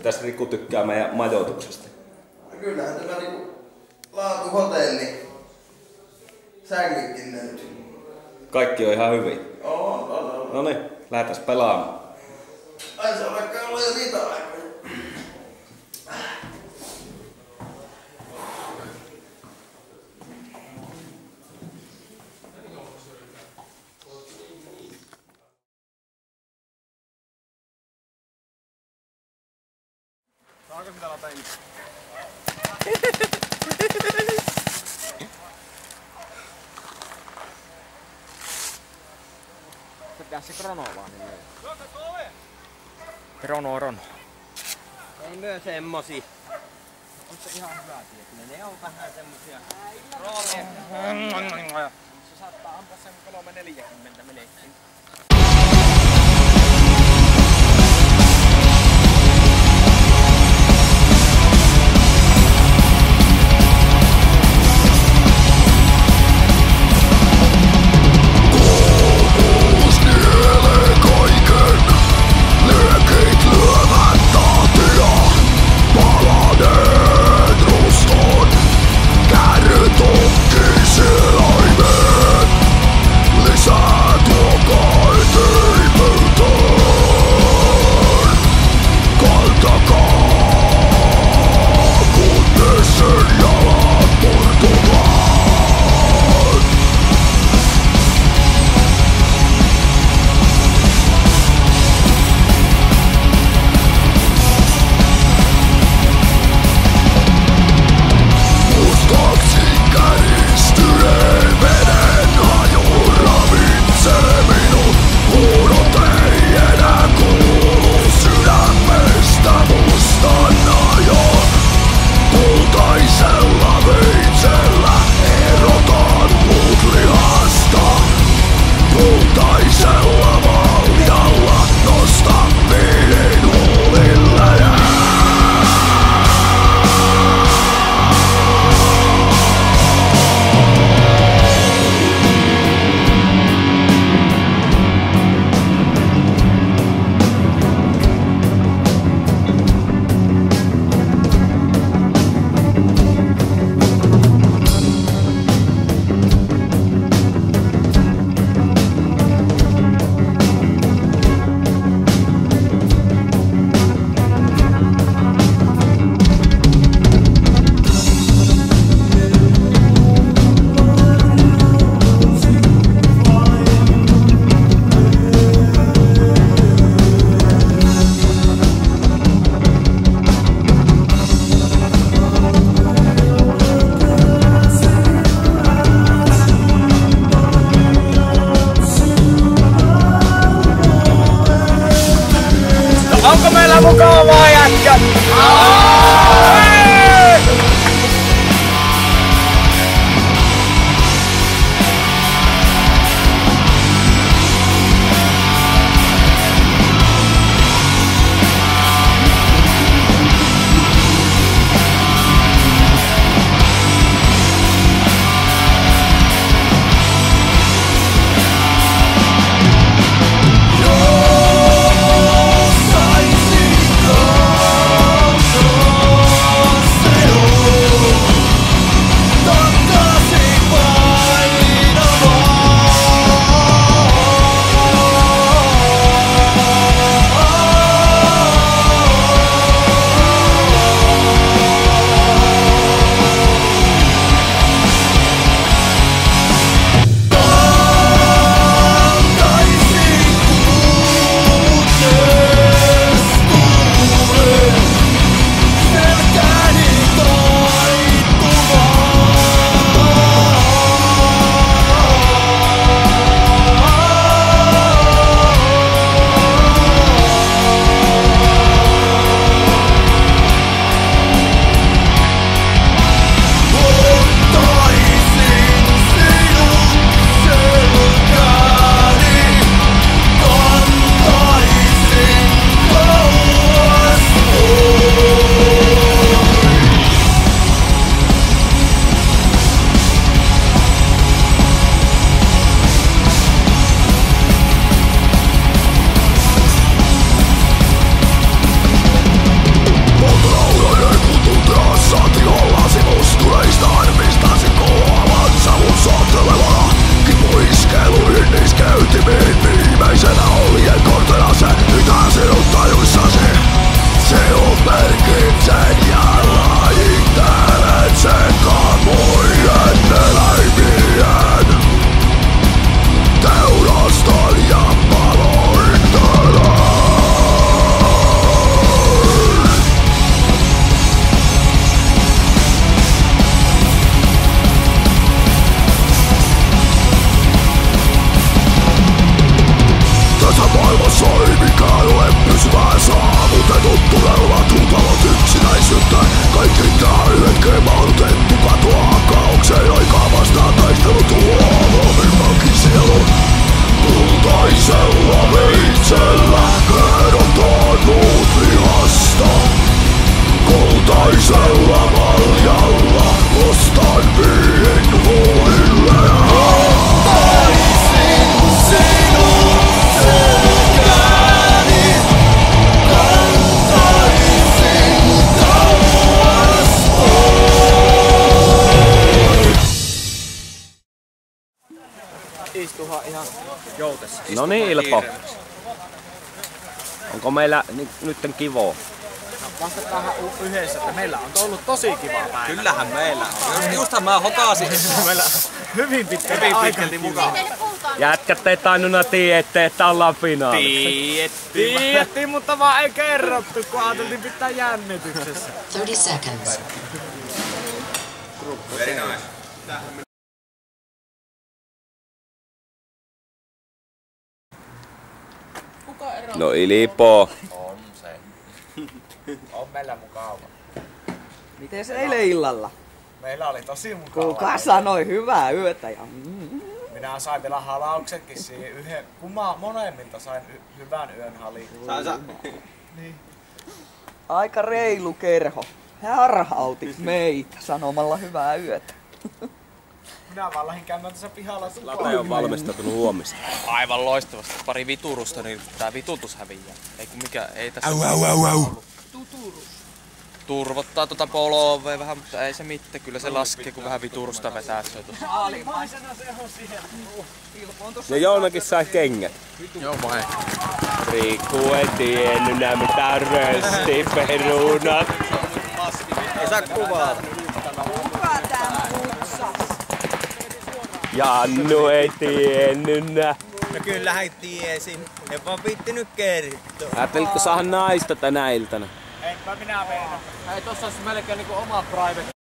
Mitäs Riku tykkää meidän majoituksesta? No kyllähän tämä niinku laatuhotelli. Sängykin nyt. Kaikki on ihan hyvin. On. Noniin, lähdetään pelaamaan. Ai se on vaikka ollut jo niitä aikoja. Saako sitä lata itse? Se pitäis se Krono vaan niin löydä. Krono. Ei myö semmosia. On se ihan hyvä tietysti. Ne on vähän semmosia roolia. Se saattaa ampua sen 340 melkein. Onko meillä mukavaa jätkät? Saisinko Maailmassa ei mikään ole pysyvää saavutetut unelmat huutavat yksinäisyyttä. Kaikki tää hetkeen mahdotettu katoaa kaaukseen aikaa vastaan taistelu tuo avoimimmankin sielun. Kultaisella veitsellä erotaan muut vihasta. Kultaisella maljalla ostan viin huulille. Ottaisin sinut selkääni, kantaisin kauas pois. Istuhan ihan joutessa. No niin, Ilpo. Onko meillä nytten kivoo? Vastataanhan yhdessä, että meillä on ollut tosi kiva päivä. Kyllähän meillä on. Justhan mä hokasin. Meillä on hyvin pitkälti mukaan. Jätkät ei tainnut tiedä, että ollaan finaalissa. Tiedettiin, mutta vaan ei kerrottu, kun ajateltiin pitää jännityksessä. 30 seconds. Very nice. No Ilpo. On se. On meillä mukava. Miten se eilen illalla? Meillä oli tosi mukava. Kuka sanoi hyvää yötä ja... Minä sain vielä halauksenkin siihen yhden, kun mä molemmilta sain hyvän yön halin. Niin. Aika reilu kerho. He harhautit meitä sanomalla hyvää yötä. Minä vaan lähdin käymään tässä pihalla Late on valmistautunut huomista. Aivan loistavasti. Pari viturusta, niin tää vitutus häviää. Ei kun mikä, ei tässä... Turvottaa tuota polo-ovea vähän, mutta ei se mitään. Kyllä se laskee, kun vähän viturusta vetää se tuossa. Aalimaisena se on siellä. Ja Joonakin sai kengät. Joo vai. Riku ei tiennyt nää mitään röstiperunat. Ei saa kuvata. Kuka tää putsas? Jannu ei tiennyt nää. No kyllähän tiesin. En vaan viittinyt kertoa. Ajattelitko saada naista tänä iltana? Enpä minä meinaa. Hei, tossa olisi melkein niinku oma private